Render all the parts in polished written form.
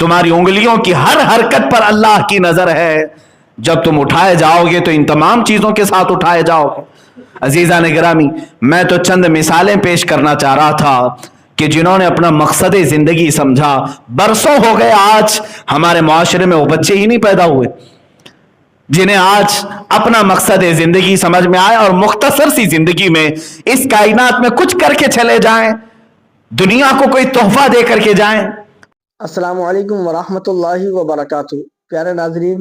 تمہاری انگلیوں کی ہر حرکت پر اللہ کی نظر ہے. جب تم اٹھائے جاؤ گے تو ان تمام چیزوں کے ساتھ اٹھائے جاؤ گے. عزیزان گرامی، میں تو چند مثالیں پیش کرنا چاہ رہا تھا کہ جنہوں نے اپنا مقصد زندگی سمجھا. برسوں ہو گئے آج ہمارے معاشرے میں وہ بچے ہی نہیں پیدا ہوئے جنہیں آج اپنا مقصد زندگی سمجھ میں آئے اور مختصر سی زندگی میں اس کائنات میں کچھ کر کے چلے جائیں، دنیا کو کوئی تحفہ دے کر کے جائیں. السلام علیکم ورحمۃ اللہ وبرکاتہ. پیارے ناظرین،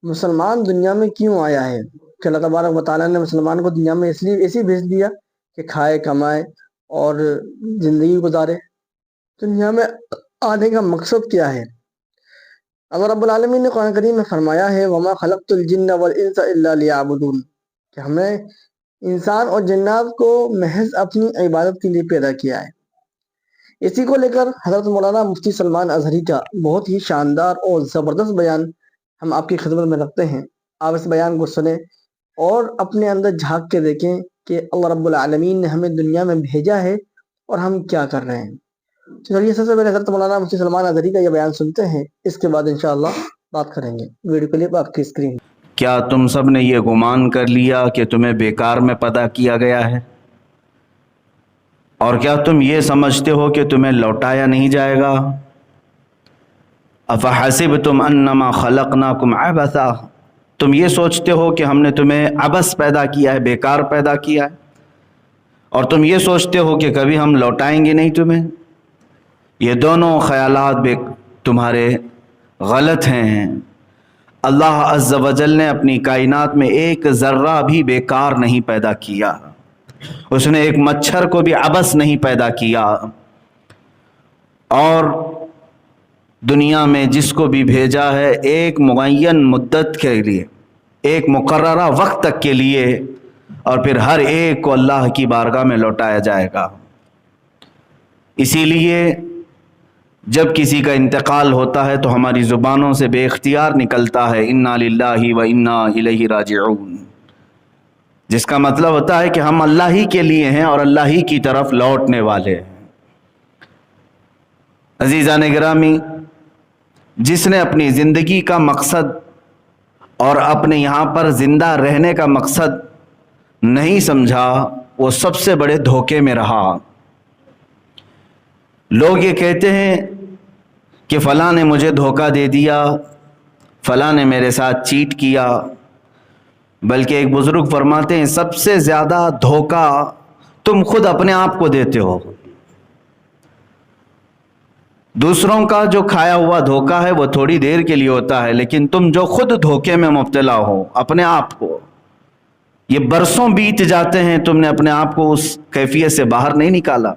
مسلمان دنیا میں کیوں آیا ہے؟ کہ اللہ تبارک و تعالیٰ نے مسلمان کو دنیا میں اس لیے ایسے بھیج دیا کہ کھائے، کمائے اور زندگی گزارے. دنیا میں آنے کا مقصد کیا ہے؟ اللہ رب العالمین نے قرآن کریم میں فرمایا ہے وَمَا خَلَقْتُ الْجِنَّ وَالْإِنسَ إِلَّا لِيَعْبُدُونَ، کہ ہم نے انسان اور جنات کو محض اپنی عبادت کے لیے پیدا کیا ہے. اسی کو لے کر حضرت مولانا مفتی سلمان اظہری کا بہت ہی شاندار اور زبردست بیان ہم آپ کی خدمت میں رکھتے ہیں. آپ اس بیان کو سنیں اور اپنے اندر جھانک کے دیکھیں کہ اللہ رب العالمین نے ہمیں دنیا میں بھیجا ہے اور ہم کیا کر رہے ہیں. چلیے سب سے پہلے حضرت مولانا مفتی سلمان اظہری کا یہ بیان سنتے ہیں، اس کے بعد انشاءاللہ بات کریں گے. ویڈیو کلپ آپ کی اسکرین. کیا تم سب نے یہ گمان کر لیا کہ تمہیں بیکار میں پیدا کیا گیا ہے؟ اور کیا تم یہ سمجھتے ہو کہ تمہیں لوٹایا نہیں جائے گا؟ افحسبتم انما خلقناکم عبثا، تم یہ سوچتے ہو کہ ہم نے تمہیں عبث پیدا کیا ہے، بیکار پیدا کیا ہے، اور تم یہ سوچتے ہو کہ کبھی ہم لوٹائیں گے نہیں تمہیں؟ یہ دونوں خیالات تمہارے غلط ہیں. اللہ عز و جل نے اپنی کائنات میں ایک ذرہ بھی بیکار نہیں پیدا کیا. اس نے ایک مچھر کو بھی عبث نہیں پیدا کیا. اور دنیا میں جس کو بھی بھیجا ہے ایک معین مدت کے لیے، ایک مقررہ وقت تک کے لیے، اور پھر ہر ایک کو اللہ کی بارگاہ میں لوٹایا جائے گا. اسی لیے جب کسی کا انتقال ہوتا ہے تو ہماری زبانوں سے بے اختیار نکلتا ہے انا للہ و انا الیہ راجعون، جس کا مطلب ہوتا ہے کہ ہم اللہ ہی کے لیے ہیں اور اللہ ہی کی طرف لوٹنے والے ہیں. عزیزان گرامی، جس نے اپنی زندگی کا مقصد اور اپنے یہاں پر زندہ رہنے کا مقصد نہیں سمجھا، وہ سب سے بڑے دھوکے میں رہا. لوگ یہ کہتے ہیں کہ فلاں نے مجھے دھوکہ دے دیا، فلاں نے میرے ساتھ چیٹ کیا. بلکہ ایک بزرگ فرماتے ہیں سب سے زیادہ دھوکہ تم خود اپنے آپ کو دیتے ہو. دوسروں کا جو کھایا ہوا دھوکہ ہے وہ تھوڑی دیر کے لیے ہوتا ہے، لیکن تم جو خود دھوکے میں مبتلا ہو اپنے آپ کو، یہ برسوں بیت جاتے ہیں، تم نے اپنے آپ کو اس کیفیت سے باہر نہیں نکالا.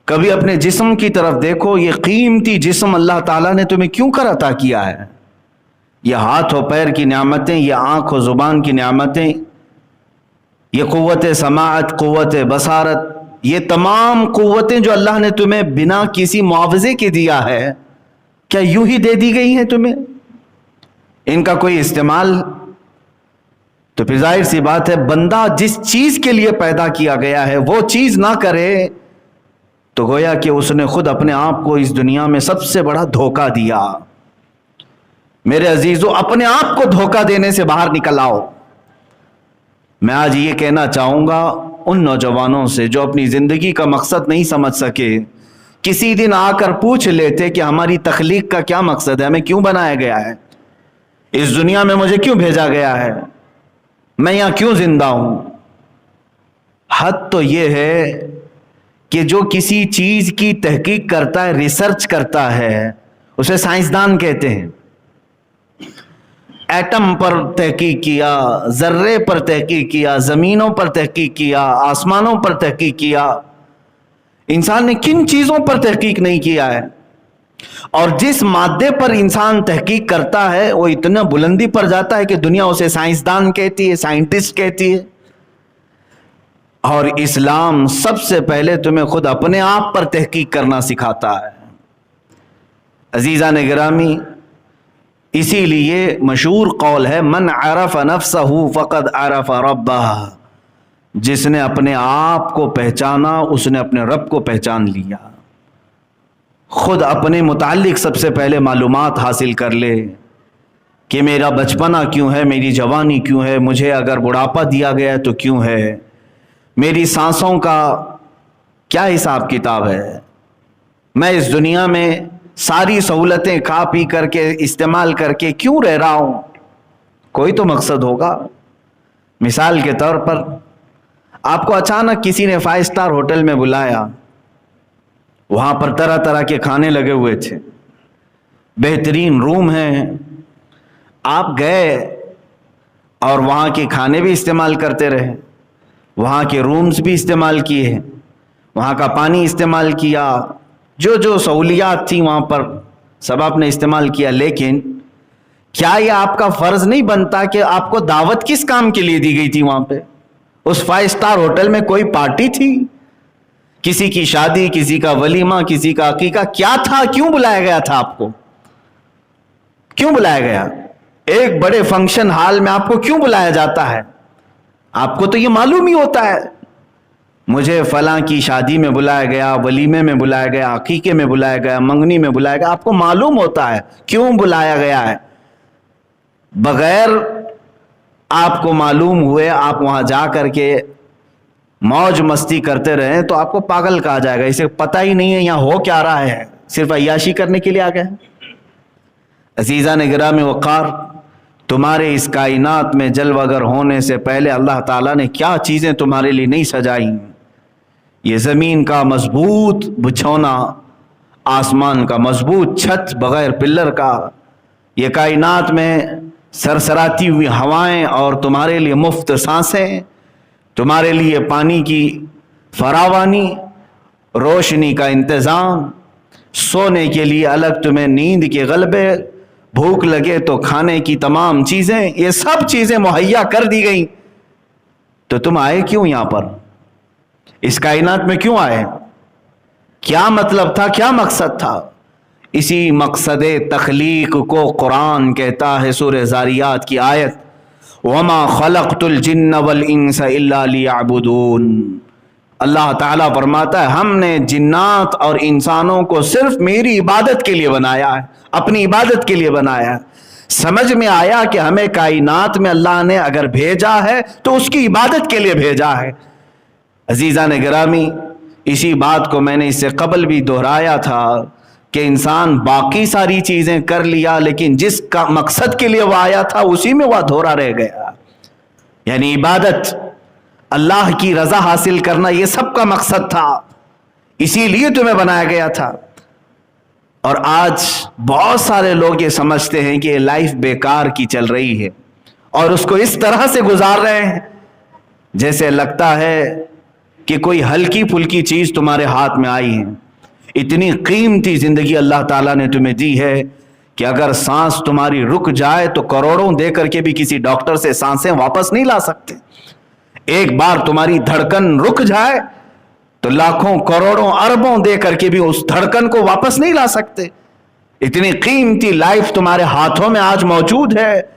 کبھی اپنے جسم کی طرف دیکھو، یہ قیمتی جسم اللہ تعالیٰ نے تمہیں کیوں کر عطا کیا ہے؟ یہ ہاتھ و پیر کی نعمتیں، یہ آنکھ و زبان کی نعمتیں، یہ قوت سماعت، قوت بصارت، یہ تمام قوتیں جو اللہ نے تمہیں بنا کسی معاوضے کے دیا ہے، کیا یوں ہی دے دی گئی ہیں تمہیں؟ ان کا کوئی استعمال؟ تو پھر ظاہر سی بات ہے بندہ جس چیز کے لیے پیدا کیا گیا ہے وہ چیز نہ کرے تو گویا کہ اس نے خود اپنے آپ کو اس دنیا میں سب سے بڑا دھوکہ دیا. میرے عزیزو، اپنے آپ کو دھوکہ دینے سے باہر نکل آؤ. میں آج یہ کہنا چاہوں گا ان نوجوانوں سے جو اپنی زندگی کا مقصد نہیں سمجھ سکے، کسی دن آ کر پوچھ لیتے کہ ہماری تخلیق کا کیا مقصد ہے، ہمیں کیوں بنایا گیا ہے، اس دنیا میں مجھے کیوں بھیجا گیا ہے، میں یہاں کیوں زندہ ہوں. حد تو یہ ہے کہ جو کسی چیز کی تحقیق کرتا ہے، ریسرچ کرتا ہے، اسے سائنسدان کہتے ہیں. ایٹم پر تحقیق کیا، ذرے پر تحقیق کیا، زمینوں پر تحقیق کیا، آسمانوں پر تحقیق کیا. انسان نے کن چیزوں پر تحقیق نہیں کیا ہے؟ اور جس مادے پر انسان تحقیق کرتا ہے وہ اتنا بلندی پر جاتا ہے کہ دنیا اسے سائنسدان کہتی ہے، سائنٹسٹ کہتی ہے. اور اسلام سب سے پہلے تمہیں خود اپنے آپ پر تحقیق کرنا سکھاتا ہے. عزیزان گرامی، اسی لیے مشہور قول ہے من عرف نفسہ فقد عرف ربہ، جس نے اپنے آپ کو پہچانا اس نے اپنے رب کو پہچان لیا. खुद अपने मुताल्लिक सबसे पहले मालूमात हासिल कर ले कि मेरा बचपना क्यों है, मेरी जवानी क्यों है, मुझे अगर बुढ़ापा दिया गया तो क्यों है, मेरी सांसों का क्या हिसाब किताब है, मैं इस दुनिया में सारी सहूलतें खा पी करके इस्तेमाल करके क्यों रह रहा हूँ। कोई तो मकसद होगा। मिसाल के तौर पर आपको अचानक किसी ने 5 स्टार होटल में बुलाया, वहां पर तरह तरह के खाने लगे हुए थे, बेहतरीन रूम हैं, आप गए और वहां के खाने भी इस्तेमाल करते रहे, वहां के रूम्स भी इस्तेमाल किए, वहां का पानी इस्तेमाल किया, जो जो सहूलियात थी वहां पर सब आपने इस्तेमाल किया। लेकिन क्या यह आपका फर्ज नहीं बनता कि आपको दावत किस काम के लिए दी गई थी? वहां पे उस 5 स्टार होटल में कोई पार्टी थी, किसी की शादी, किसी का वलीमा, किसी का अकीका, क्या था? क्यों बुलाया गया था आपको? क्यों बुलाया गया? एक बड़े फंक्शन हॉल में आपको क्यों बुलाया जाता है? आपको तो ये मालूम ही होता है मुझे फलां की शादी में बुलाया गया, वलीमे में बुलाया गया, अकीके में बुलाया गया, मंगनी में बुलाया गया। आपको मालूम होता है क्यों बुलाया गया है। बगैर आपको मालूम हुए आप वहां जा करके मौज मस्ती करते रहे तो आपको पागल कहा जाएगा। इसे पता ही नहीं है यहां हो क्या रहा है, सिर्फ अय्याशी करने के लिए आ गए। अजीज़ा ने गिरामी वक़ार, तुम्हारे इस कायनात में जलवागर होने से पहले अल्लाह ताला ने क्या चीज़ें तुम्हारे लिए नहीं सजाई। ये ज़मीन का मजबूत बिछौना, आसमान का मजबूत छत बगैर पिल्लर का, ये कायनात में सरसराती हुई हवाएं और तुम्हारे लिए मुफ्त सांसें, तुम्हारे लिए पानी की फरावानी, रोशनी का इंतज़ाम, सोने के लिए अलग तुम्हें नींद के गलबे, भूख लगे तो खाने की तमाम चीज़ें, ये सब चीज़ें मुहैया कर दी गई। तो तुम आए क्यों यहां पर? इस कायनात में क्यों आए? क्या मतलब था, क्या मकसद था? इसी मकसद तख्लीक को कुरान कहता है सूरह ज़ारियात की आयत, वमा खलक़तुल जिन्न वल इंस इल्ला लियअबुदून। अल्लाह ताला फरमाता है हमने जिन्नात और इंसानों को सिर्फ मेरी इबादत के लिए बनाया है, अपनी इबादत के लिए बनाया है। समझ में आया कि हमें कायनात में अल्लाह ने अगर भेजा है तो उसकी इबादत के लिए भेजा है। अजीज़ा ने गिरामी, इसी बात को मैंने इससे कबल भी दोहराया था कि इंसान बाकी सारी चीज़ें कर लिया लेकिन जिसका मकसद के लिए वह आया था उसी में वह अधूरा रह गया। यानी इबादत, अल्लाह की रज़ा हासिल करना, ये सब का मकसद था, इसीलिए तुम्हें बनाया गया था। और आज बहुत सारे लोग ये समझते हैं कि ये लाइफ बेकार की चल रही है और उसको इस तरह से गुजार रहे हैं जैसे लगता है कि कोई हल्की फुल्की चीज़ तुम्हारे हाथ में आई है। इतनी कीमती ज़िंदगी अल्लाह ताला ने तुम्हें दी है कि अगर सांस तुम्हारी रुक जाए तो करोड़ों दे करके भी किसी डॉक्टर से सांसें वापस नहीं ला सकते। एक बार तुम्हारी धड़कन रुक जाए तो लाखों करोड़ों अरबों दे करके भी उस धड़कन को वापस नहीं ला सकते। इतनी कीमती लाइफ तुम्हारे हाथों में आज मौजूद है,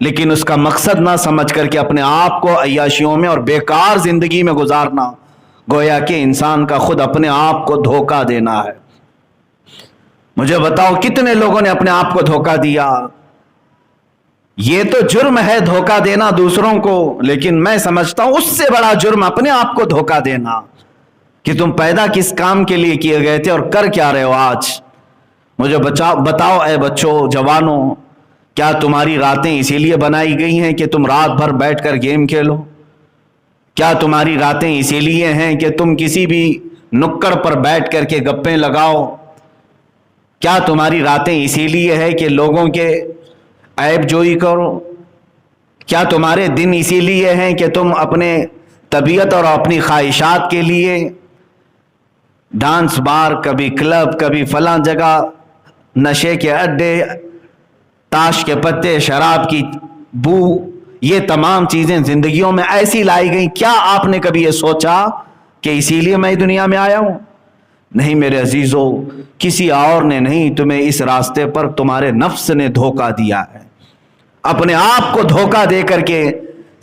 लेकिन उसका मकसद ना समझ करके अपने आप को अय्याशियों में और बेकार जिंदगी में गुजारना, गोया कि इंसान का खुद अपने आप को धोखा देना है। मुझे बताओ कितने लोगों ने अपने आप को धोखा दिया। ये तो जुर्म है धोखा देना दूसरों को, लेकिन मैं समझता हूं उससे बड़ा जुर्म अपने आप को धोखा देना कि तुम पैदा किस काम के लिए किए गए थे और कर क्या रहे हो आज। मुझे बताओ ऐ बच्चों, जवानों, क्या तुम्हारी रातें इसीलिए बनाई गई हैं कि तुम रात भर बैठकर गेम खेलो? क्या तुम्हारी रातें इसीलिए हैं कि तुम किसी भी नुक्कड़ पर बैठ करके गप्पे लगाओ? क्या तुम्हारी रातें इसीलिए है कि लोगों के ऐब जोई करो? क्या तुम्हारे दिन इसीलिए हैं कि तुम अपने तबीयत और अपनी ख्वाहिशात के लिए डांस बार, कभी क्लब, कभी फलां जगह, नशे के अड्डे, ताश के पत्ते, शराब की बू, ये तमाम चीज़ें ज़िंदगियों में ऐसी लाई गई? क्या आपने कभी ये सोचा कि इसीलिए मैं दुनिया में आया हूँ? नहीं मेरे अजीज़ों, किसी और ने नहीं, तुम्हें इस रास्ते पर तुम्हारे नफ्स ने धोखा दिया है। अपने आप को धोखा दे करके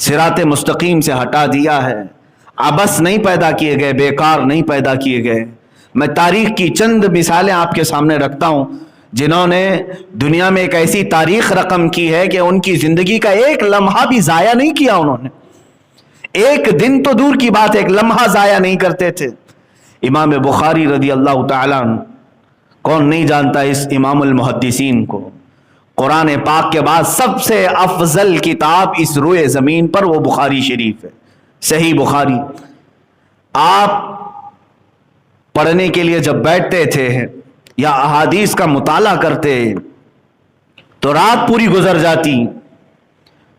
सिराते मुस्तकीम से हटा दिया है। अबस नहीं पैदा किए गए, बेकार नहीं पैदा किए गए। میں تاریخ کی چند مثالیں آپ کے سامنے رکھتا ہوں جنہوں نے دنیا میں ایک ایسی تاریخ رقم کی ہے کہ ان کی زندگی کا ایک لمحہ بھی ضائع نہیں کیا انہوں نے. ایک دن تو دور کی بات، ایک لمحہ ضائع نہیں کرتے تھے. امام بخاری رضی اللہ تعالیٰ عنہ، کون نہیں جانتا اس امام المحدثین کو. قرآن پاک کے بعد سب سے افضل کتاب اس روئے زمین پر وہ بخاری شریف ہے، صحیح بخاری. آپ پڑھنے کے لیے جب بیٹھتے تھے یا احادیث کا مطالعہ کرتے تو رات پوری گزر جاتی.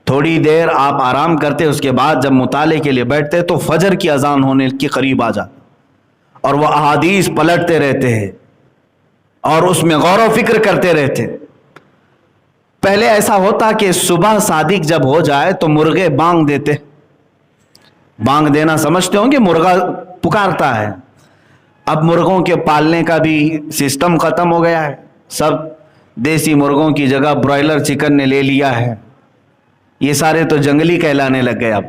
تھوڑی دیر آپ آرام کرتے، اس کے بعد جب مطالعے کے لیے بیٹھتے تو فجر کی اذان ہونے کے قریب آ جاتا اور وہ احادیث پلٹتے رہتے ہیں اور اس میں غور و فکر کرتے رہتے. پہلے ایسا ہوتا کہ صبح صادق جب ہو جائے تو مرغے بانگ دیتے. بانگ دینا سمجھتے ہوں گے، مرغا پکارتا ہے. اب مرغوں کے پالنے کا بھی سسٹم ختم ہو گیا ہے، سب دیسی مرغوں کی جگہ برائلر چکن نے لے لیا ہے. یہ سارے تو جنگلی کہلانے لگ گئے اب،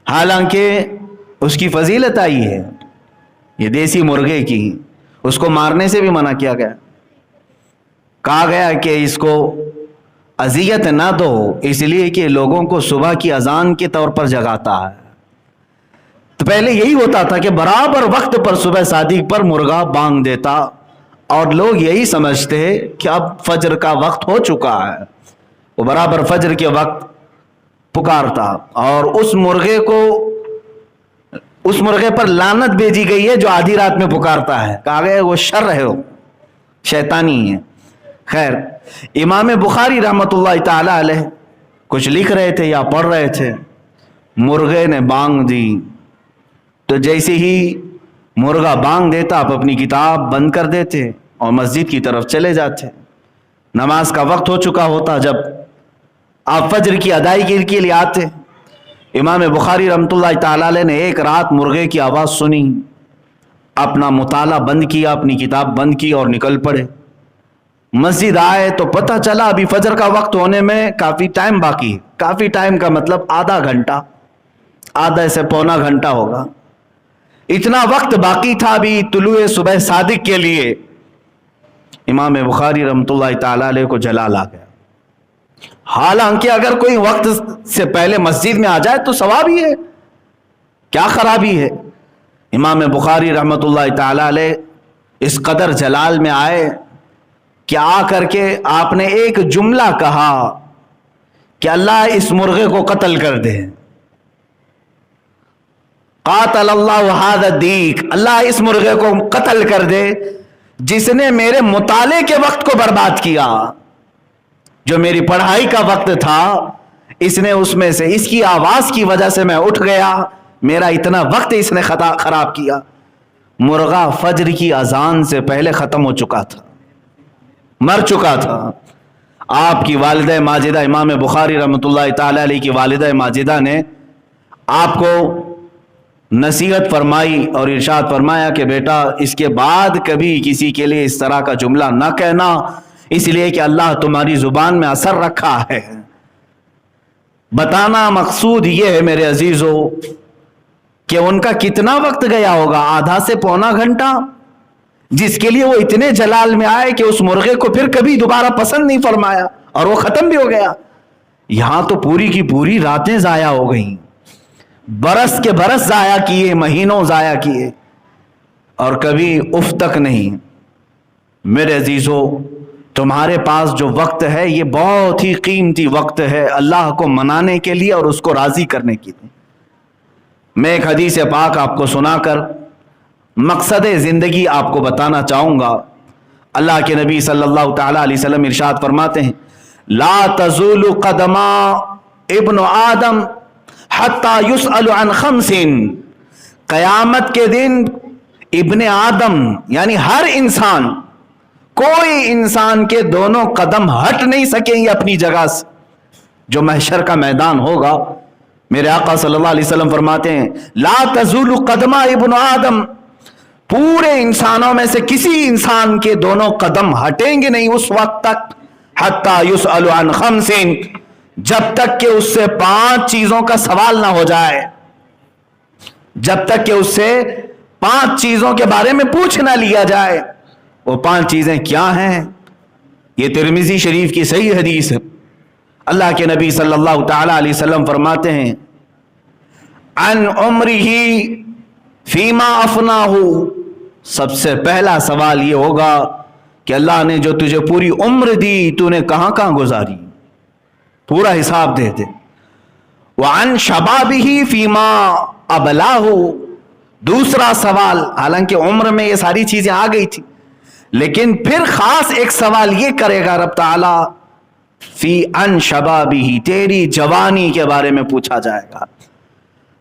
حالانکہ اس کی فضیلت آئی ہے یہ دیسی مرغے کی. اس کو مارنے سے بھی منع کیا گیا، کہا گیا کہ اس کو اذیت نہ دو، اس لیے کہ لوگوں کو صبح کی اذان کے طور پر جگاتا ہے. تو پہلے یہی ہوتا تھا کہ برابر وقت پر صبح صادق پر مرغا بانگ دیتا اور لوگ یہی سمجھتے کہ اب فجر کا وقت ہو چکا ہے. وہ برابر فجر کے وقت پکارتا اور اس مرغے پر لعنت بھیجی گئی ہے جو آدھی رات میں پکارتا ہے. کہا گیا وہ شر ہے، وہ شیطانی ہے. خیر، امام بخاری رحمۃ اللہ تعالی علیہ کچھ لکھ رہے تھے یا پڑھ رہے تھے، مرغے نے بانگ دی. تو جیسے ہی مرغا بانگ دیتا آپ اپنی کتاب بند کر دیتے اور مسجد کی طرف چلے جاتے. نماز کا وقت ہو چکا ہوتا جب آپ فجر کی ادائیگی کے لیے آتے. امام بخاری رحمۃ اللہ تعالی علیہ نے ایک رات مرغے کی آواز سنی، اپنا مطالعہ بند کیا، اپنی کتاب بند کی اور نکل پڑے. مسجد آئے تو پتہ چلا ابھی فجر کا وقت ہونے میں کافی ٹائم باقی ہے. کافی ٹائم کا مطلب آدھا گھنٹہ، آدھا سے پونا گھنٹہ ہوگا. اتنا وقت باقی تھا ابھی طلوع صبح صادق کے لیے. امام بخاری رحمۃ اللہ تعالی علیہ کو جلال آ گیا. حالانکہ اگر کوئی وقت سے پہلے مسجد میں آ جائے تو ثواب ہی ہے، کیا خرابی ہے. امام بخاری رحمۃ اللہ تعالی علیہ اس قدر جلال میں آئے کہ آ کر کے آپ نے ایک جملہ کہا کہ اللہ اس مرغے کو قتل کر دے. قاتل اللہ ھذا الدیک، اللہ اس مرغے کو قتل کر دے جس نے میرے مطالعے کے وقت کو برباد کیا. جو میری پڑھائی کا وقت تھا اس نے اس میں سے، اس کی آواز کی وجہ سے میں اٹھ گیا، میرا اتنا وقت اس نے خراب کیا. مرغا فجر کی اذان سے پہلے ختم ہو چکا تھا، مر چکا تھا. آپ کی والدہ ماجدہ امام بخاری رحمۃ اللہ تعالی علیہ کی والدہ ماجدہ نے آپ کو نصیحت فرمائی اور ارشاد فرمایا کہ بیٹا اس کے بعد کبھی کسی کے لیے اس طرح کا جملہ نہ کہنا، اس لیے کہ اللہ تمہاری زبان میں اثر رکھا ہے. بتانا مقصود یہ ہے میرے عزیزو کہ ان کا کتنا وقت گیا ہوگا، آدھا سے پونا گھنٹہ، جس کے لیے وہ اتنے جلال میں آئے کہ اس مرغے کو پھر کبھی دوبارہ پسند نہیں فرمایا اور وہ ختم بھی ہو گیا. یہاں تو پوری کی پوری راتیں ضائع ہو گئیں، برس کے برس ضائع کیے، مہینوں ضائع کیے اور کبھی اف تک نہیں. میرے عزیزو تمہارے پاس جو وقت ہے یہ بہت ہی قیمتی وقت ہے اللہ کو منانے کے لیے اور اس کو راضی کرنے کے لیے. میں ایک حدیث پاک آپ کو سنا کر مقصد زندگی آپ کو بتانا چاہوں گا. اللہ کے نبی صلی اللہ تعالی علیہ وسلم ارشاد فرماتے ہیں لا تزول قدما ابن آدم حتی یسأل عن خمس. قیامت کے دن ابن آدم یعنی ہر انسان، کوئی انسان کے دونوں قدم ہٹ نہیں سکیں گے اپنی جگہ سے. جو محشر کا میدان ہوگا، میرے آقا صلی اللہ علیہ وسلم فرماتے ہیں لا تزول قدما ابن آدم، پورے انسانوں میں سے کسی انسان کے دونوں قدم ہٹیں گے نہیں اس وقت تک حتی یسأل عن خمس، جب تک کہ اس سے 5 چیزوں کا سوال نہ ہو جائے. جب تک کہ اس سے 5 चीजों के बारे में पूछ ना लिया जाए। वो 5 चीजें क्या हैं? ये तिरमिजी शरीफ की सही हदीस है। अल्लाह के नबी सल्लल्लाहु ताला अलैहि वसल्लम फरमाते हैं, अन उम्रिही फीमा अफनाहु, सबसे पहला सवाल ये होगा कि अल्लाह ने जो तुझे पूरी उम्र दी, तूने कहां कहां गुजारी, पूरा हिसाब दे दे। वअन शबाबिही फीमा अबलाहु, दूसरा सवाल, हालांकि उम्र में ये सारी चीजें आ गई थी, लेकिन फिर खास एक सवाल ये करेगा रब ताला, फी अन शबाबिही, तेरी जवानी के बारे में पूछा जाएगा।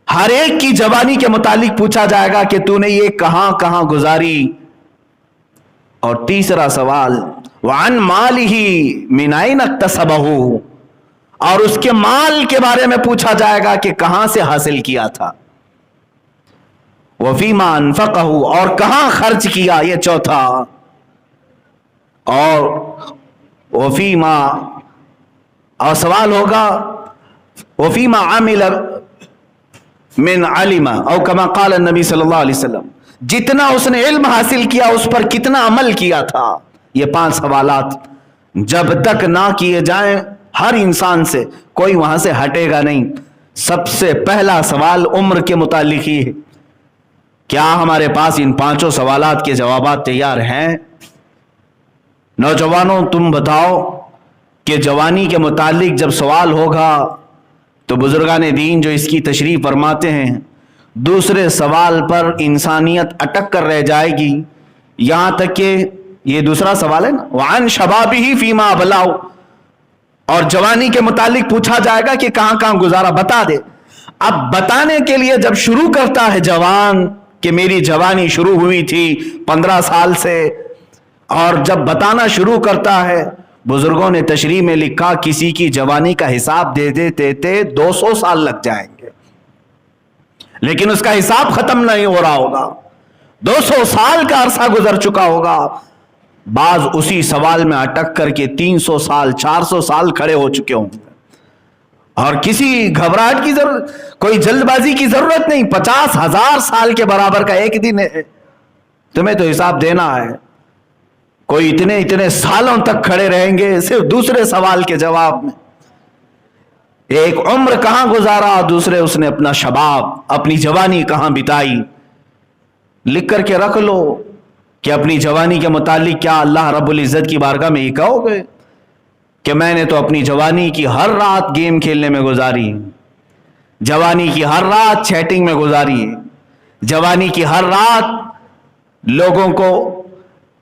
हर एक की जवानी के मुतालिक पूछा जाएगा कि तूने ये कहां कहां गुजारी। और तीसरा सवाल, वअन मालिही मिन ऐन इक्तसबहु, और उसके माल के बारे में पूछा जाएगा कि कहां से हासिल किया था। वफीमा अनफकहु, और कहां खर्च किया, ये चौथा। और वफीमा, और सवाल होगा वफीमा आमिल मिन अलिमा और कमा क़ाल नबी सल्लल्लाहु अलैहि वसल्लम, जितना उसने इल्म हासिल किया उस पर कितना अमल किया था। ये 5 सवालात जब तक ना किए जाएं, हर इंसान से कोई वहां से हटेगा नहीं। सबसे पहला सवाल उम्र के मुतालिक ही है। क्या हमारे पास इन 5 सवालात के जवाबात तैयार हैं? नौजवानों, तुम बताओ कि जवानी के मुतालिक जब सवाल होगा तो बुजुर्गान दीन जो इसकी तशरीह फरमाते हैं, दूसरे सवाल पर इंसानियत अटक कर रह जाएगी, यहां तक कि ये दूसरा सवाल है ना, वान शबाबिही फीमा अबलाउ, और जवानी के मुतालिक पूछा जाएगा कि कहां कहां गुजारा, बता दे। अब बताने के लिए जब शुरू करता है जवान कि मेरी जवानी शुरू हुई थी 15 साल से, और जब बताना शुरू करता है, बुजुर्गों ने तशरीह में लिखा किसी की जवानी का हिसाब दे देते 200 साल लग जाएंगे, लेकिन उसका हिसाब खत्म नहीं हो रहा होगा। 200 साल का अरसा गुजर चुका होगा। बाज उसी सवाल में अटक करके 300 साल 400 साल खड़े हो चुके होंगे, और किसी घबराहट की जरूरत, कोई जल्दबाजी की जरूरत नहीं। 50,000 साल के बराबर का एक दिन है, तुम्हें तो हिसाब देना है। कोई इतने इतने सालों तक खड़े रहेंगे सिर्फ दूसरे सवाल के जवाब में। एक उम्र कहां गुजारा, दूसरे उसने अपना शबाब, अपनी जवानी कहां बिताई। लिख करके रख लो कि अपनी जवानी के मुतालिक क्या अल्लाह रब्बुल इज्जत की बारगाह में ये कहोगे कि मैंने तो अपनी जवानी की हर रात गेम खेलने में गुजारी, जवानी की हर रात चैटिंग में गुजारी, जवानी की हर रात लोगों को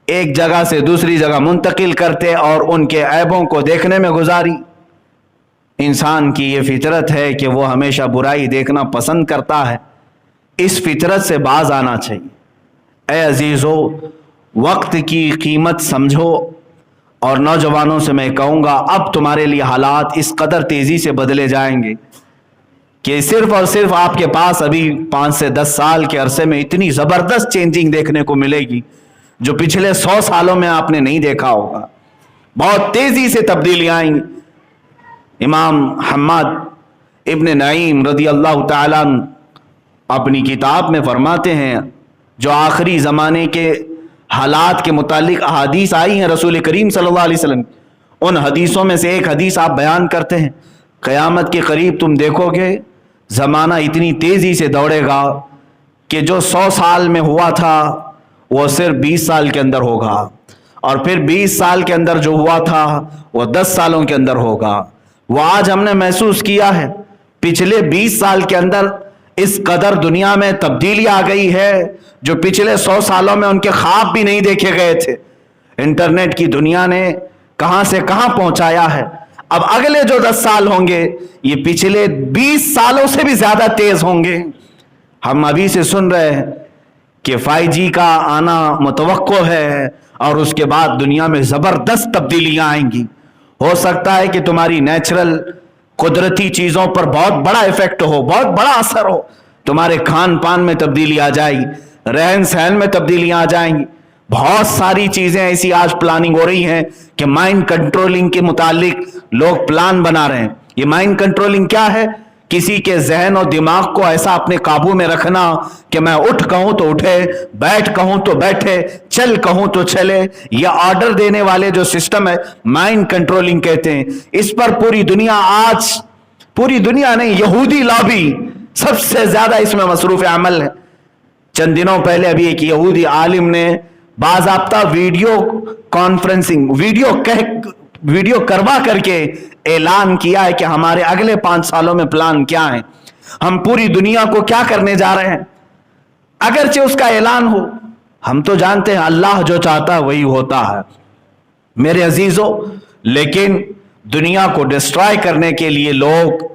एक जगह से दूसरी जगह मुंतकिल करते और उनके ऐबों को देखने में गुजारी। इंसान की ये फितरत है कि वो हमेशा बुराई देखना पसंद करता है। इस फितरत से बाज आना चाहिए। ए अजीज़ो, वक्त की कीमत समझो। और नौजवानों से मैं कहूँगा, अब तुम्हारे लिए हालात इस कदर तेज़ी से बदले जाएंगे कि सिर्फ और सिर्फ आपके पास अभी 5 से 10 साल के अरसे में इतनी ज़बरदस्त चेंजिंग देखने को मिलेगी जो पिछले 100 सालों में आपने नहीं देखा होगा। बहुत तेजी से तब्दीलियां आएंगी। इमाम हम्माद इब्न नईम रदी अल्लाह ताला अपनी किताब में फरमाते हैं, जो आखिरी ज़माने के हालात के मुतालिक अहादीस आई हैं रसूल करीम सल्लल्लाहु अलैहि वसल्लम, उन हदीसों में से एक हदीस आप बयान करते हैं, क़यामत के करीब तुम देखोगे ज़माना इतनी तेज़ी से दौड़ेगा कि जो 100 साल में हुआ था वो सिर्फ 20 साल के अंदर होगा, और फिर 20 साल के अंदर जो हुआ था वो 10 सालों के अंदर होगा। वो आज हमने महसूस किया है, पिछले 20 साल के अंदर इस कदर दुनिया में तब्दीली आ गई है जो पिछले 100 सालों में उनके ख्वाब भी नहीं देखे गए थे। इंटरनेट की दुनिया ने कहां से कहां पहुंचाया है। अब अगले जो 10 साल होंगे ये पिछले 20 सालों से भी ज्यादा तेज होंगे। हम अभी से सुन रहे हैं कि 5G का आना मुतवक्को है, और उसके बाद दुनिया में जबरदस्त तब्दीलियां आएंगी। हो सकता है कि तुम्हारी नेचुरल कुदरती चीजों पर बहुत बड़ा इफेक्ट हो, बहुत बड़ा असर हो। तुम्हारे खान पान में तब्दीली आ जाएगी, रहन सहन में तब्दीलियां आ जाएंगी। बहुत सारी चीजें ऐसी आज प्लानिंग हो रही हैं कि माइंड कंट्रोलिंग के मुतालिक लोग प्लान बना रहे हैं। ये माइंड कंट्रोलिंग क्या है किसी के जहन और दिमाग को ऐसा अपने काबू में रखना कि मैं उठ कहूं तो उठे, बैठ कहूं तो बैठे, चल कहूं तो चले, यह ऑर्डर देने वाले जो सिस्टम है, माइंड कंट्रोलिंग कहते हैं, इस पर पूरी दुनिया आज, पूरी दुनिया नहीं, यहूदी लॉबी सबसे ज्यादा इसमें मसरूफ अमल है। चंद दिनों पहले अभी एक यहूदी आलिम ने बाज़ाब्ता वीडियो कॉन्फ्रेंसिंग, वीडियो करवा करके ऐलान किया है कि हमारे अगले 5 सालों में प्लान क्या है, हम पूरी दुनिया को क्या करने जा रहे हैं। अगरचे उसका ऐलान हो, हम तो जानते हैं अल्लाह जो चाहता है वही होता है मेरे अजीजों, लेकिन दुनिया को डिस्ट्रॉय करने के लिए लोग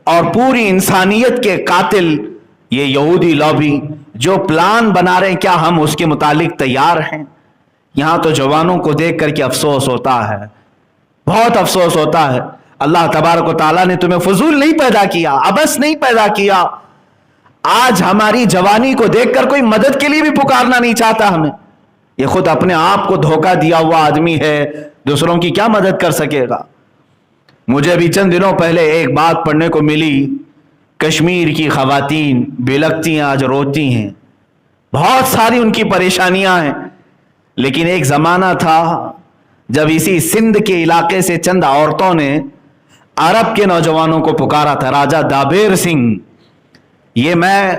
और पूरी इंसानियत के कातिल ये यहूदी लॉबी जो प्लान बना रहे हैं, क्या हम उसके मुतालिक तैयार हैं? यहां तो जवानों को देख करके अफसोस होता है, बहुत अफसोस होता है। अल्लाह तबारक व तआला ने तुम्हें फजूल नहीं पैदा किया, अबस नहीं पैदा किया। आज हमारी जवानी को देखकर कोई मदद के लिए भी पुकारना नहीं चाहता हमें। ये खुद अपने आप को धोखा दिया हुआ आदमी है, दूसरों की क्या मदद कर सकेगा। मुझे भी चंद दिनों पहले एक बात पढ़ने को मिली, कश्मीर की खवातीन बिलखती हैं, आज रोती हैं, बहुत सारी उनकी परेशानियां हैं। लेकिन एक जमाना था जब इसी सिंध के इलाके से चंद औरतों ने अरब के नौजवानों को पुकारा था। राजा दाबेर सिंह, ये मैं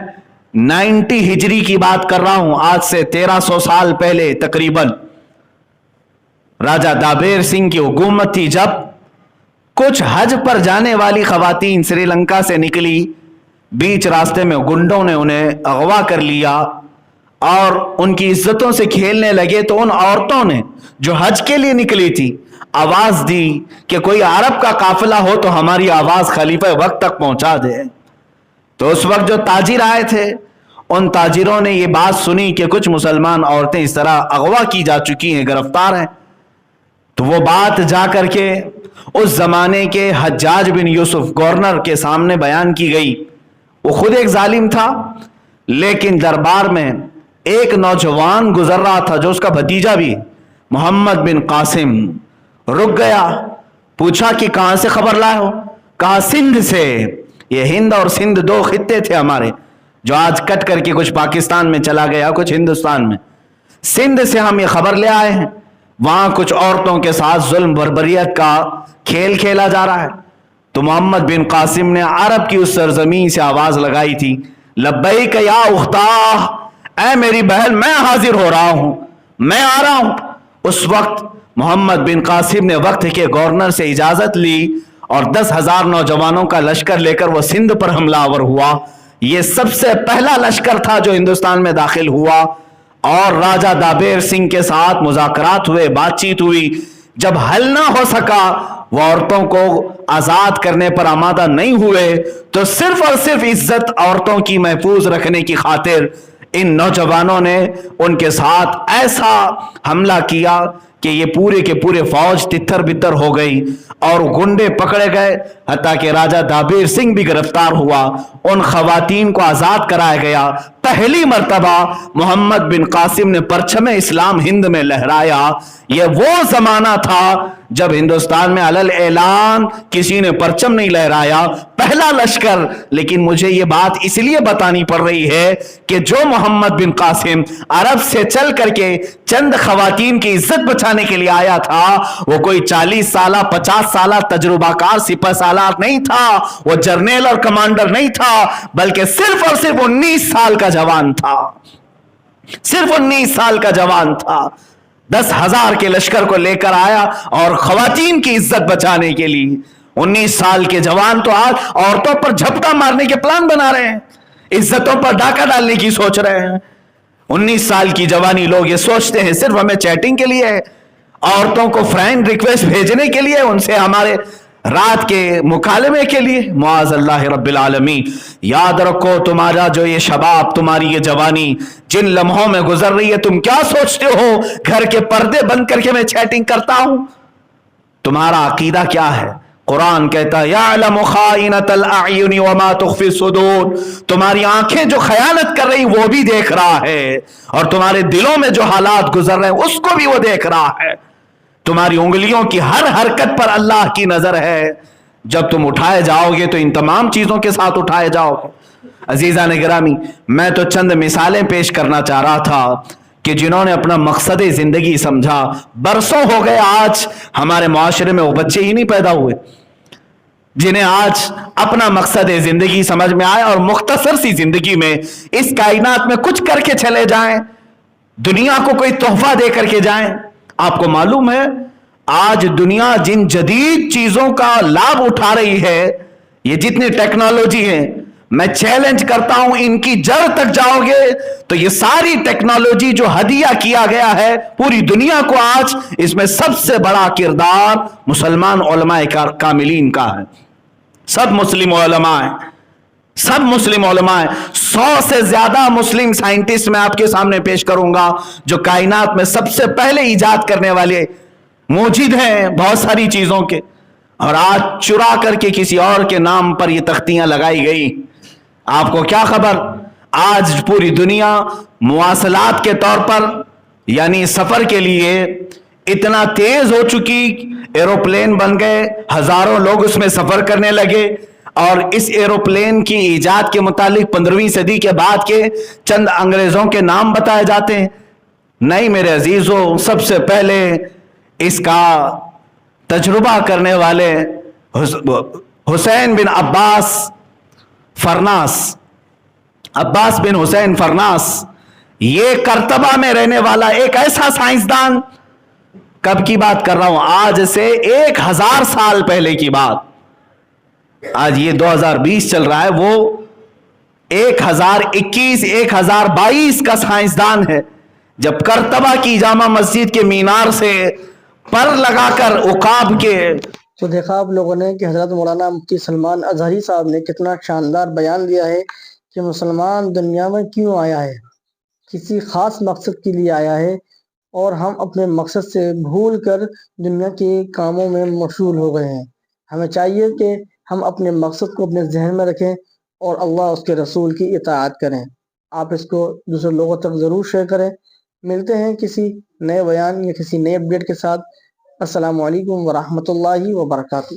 90 हिजरी की बात कर रहा हूं, आज से 1300 साल पहले तकरीबन राजा दाबेर सिंह की हुकूमत थी। जब कुछ हज पर जाने वाली खवातीन श्रीलंका से निकली, बीच रास्ते में गुंडों ने उन्हें अगवा कर लिया और उनकी इज्जतों से खेलने लगे, तो उन औरतों ने जो हज के लिए निकली थी आवाज दी कि कोई अरब का काफिला हो तो हमारी आवाज खलीफा वक्त तक पहुंचा दे। तो उस वक्त जो ताजिर आए थे, उन ताजिरों ने ये बात सुनी कि कुछ मुसलमान औरतें इस तरह अगवा की जा चुकी हैं, गिरफ्तार हैं। तो वो बात जा करके उस जमाने के हज्जाज बिन यूसुफ गवर्नर के सामने बयान की गई। वो खुद एक जालिम था, लेकिन दरबार में एक नौजवान गुजर रहा था जो उसका भतीजा भी, मोहम्मद बिन कासिम, रुक गया, पूछा कि कहां से खबर लाए हो? कहा सिंध से। ये हिंद और सिंध 2 खित्ते थे हमारे, जो आज कट करके कुछ पाकिस्तान में चला गया, कुछ हिंदुस्तान में। सिंध से हम ये खबर ले आए हैं, वहां कुछ औरतों के साथ जुल्म बर्बरियत का खेल खेला जा रहा है। तो मोहम्मद बिन कासिम ने अरब की उस सरजमीन से आवाज लगाई थी, लब्बैक या उख्ता, ऐ मेरी बहन मैं हाजिर हो रहा हूं, मैं आ रहा हूं। उस वक्त मोहम्मद बिन कासिम ने वक्त के गवर्नर से इजाजत ली और 10,000 नौजवानों का लश्कर लेकर वो सिंध पर हमलावर हुआ। ये सबसे पहला लश्कर था जो हिंदुस्तान में दाखिल हुआ और राजा दाबेर सिंह के साथ मुज़ाकरात हुए, बातचीत हुई। जब हल ना हो सका, वो औरतों को आजाद करने पर आमादा नहीं हुए, तो सिर्फ और सिर्फ इज्जत औरतों की महफूज रखने की खातिर इन नौजवानों ने उनके साथ ऐसा हमला किया कि ये पूरे के पूरे फौज तितर बितर हो गई और गुंडे पकड़े गए, हत्ता कि राजा दाबेर सिंह भी गिरफ्तार हुआ। उन खवातीन को आजाद कराया गया। पहली मर्तबा मोहम्मद बिन कासिम ने परचम इस्लाम हिंद में लहराया। यह वो जमाना था जब हिंदुस्तान में अलल ऐलान किसी ने परचम नहीं लहराया, पहला लश्कर। लेकिन मुझे यह बात इसलिए बतानी पड़ रही है कि जो मोहम्मद बिन कासिम अरब से चल करके चंद खवातीन की इज्जत बचाने के लिए आया था, वो कोई 40 साल 50 साल तजुर्बाकार सिपह सालार नहीं था, वो जर्नल और कमांडर नहीं था, बल्कि सिर्फ और सिर्फ 19 साल का जवान था। सिर्फ 19 साल का जवान था, 10,000 के लश्कर को लेकर आया और खवातीन की इज्जत बचाने के लिए। 19 साल के जवान तो आज औरतों पर झपटा मारने के प्लान बना रहे हैं, इज्जतों पर डाका डालने की सोच रहे हैं। 19 साल की जवानी लोग ये सोचते हैं सिर्फ हमें चैटिंग के लिए, औरतों को फ्रेंड रिक्वेस्ट भेजने के लिए, उनसे हमारे रात के मुकालमे के लिए। मुआज़ अल्लाह रब्बिल आलमीन। याद रखो तुम्हारा जो ये शबाब, तुम्हारी ये जवानी जिन लम्हों में गुजर रही है, तुम क्या सोचते हो घर के पर्दे बंद करके मैं चैटिंग करता हूं? तुम्हारा अकीदा क्या है? कुरान कहता है यअलमु खाइनतल अयुनि वमा तुख्फी सुदूर, तुम्हारी आंखें जो खयानत कर रही वो भी देख रहा है, और तुम्हारे दिलों में जो हालात गुजर रहे हैं उसको भी वो देख रहा है। तुम्हारी उंगलियों की हर हरकत पर अल्लाह की नजर है। जब तुम उठाए जाओगे तो इन तमाम चीजों के साथ उठाए जाओगे। अजीजान गिरामी, मैं तो चंद मिसालें पेश करना चाह रहा था कि जिन्होंने अपना मकसद जिंदगी समझा, बरसों हो गए आज हमारे मुआशरे में वो बच्चे ही नहीं पैदा हुए जिन्हें आज अपना मकसद जिंदगी समझ में आए और मुख्तसर सी जिंदगी में इस कायनात में कुछ करके चले जाएं, दुनिया को कोई तोहफा दे करके जाएं। आपको मालूम है आज दुनिया जिन जदीद चीजों का लाभ उठा रही है, ये जितनी टेक्नोलॉजी है, मैं चैलेंज करता हूं इनकी जड़ तक जाओगे तो ये सारी टेक्नोलॉजी जो हदिया किया गया है पूरी दुनिया को, आज इसमें सबसे बड़ा किरदार मुसलमान उलमाए कामिलीन का है। सब मुस्लिम उलमा है, सब मुस्लिम उलमा है। 100 से ज्यादा मुस्लिम साइंटिस्ट मैं आपके सामने पेश करूंगा जो कायनात में सबसे पहले इजाद करने वाले मौजूद हैं बहुत सारी चीजों के, और आज चुरा करके किसी और के नाम पर ये तख्तियां लगाई गई। आपको क्या खबर, आज पूरी दुनिया मुवासलात के तौर पर यानी सफर के लिए इतना तेज हो चुकी, एरोप्लेन बन गए, हजारों लोग उसमें सफर करने लगे। और इस एरोप्लेन की इजाद के मुतालिक 15वीं सदी के बाद के चंद अंग्रेजों के नाम बताए जाते हैं। नहीं मेरे अजीजों, सबसे पहले इसका तजुर्बा करने वाले हुसैन बिन अब्बास फरनास, अब्बास बिन हुसैन फरनास, ये करतबा में रहने वाला एक ऐसा साइंसदान, कब की बात कर रहा हूं, आज से 1000 साल पहले की बात, आज ये 2020 चल रहा है, वो 1021 1022 का साइंसदान है जब करतबा की जामा मस्जिद के मीनार से पर लगाकर उकाब के। तो देखा आप लोगों ने कि हजरत मौलाना मुफ्ती सलमान अजहरी साहब ने कितना शानदार बयान दिया है कि मुसलमान दुनिया में क्यों आया है, किसी ख़ास मकसद के लिए आया है, और हम अपने मकसद से भूल कर दुनिया के कामों में मशगूल हो गए हैं। हमें चाहिए कि हम अपने मकसद को अपने जहन में रखें और अल्लाह उसके रसूल की इताअत करें। आप इसको दूसरे लोगों तक ज़रूर शेयर करें। मिलते हैं किसी नए बयान या किसी नए अपडेट के साथ। अस्सलामु अलैकुम वरहमतुल्लाहि वबरकातुहू।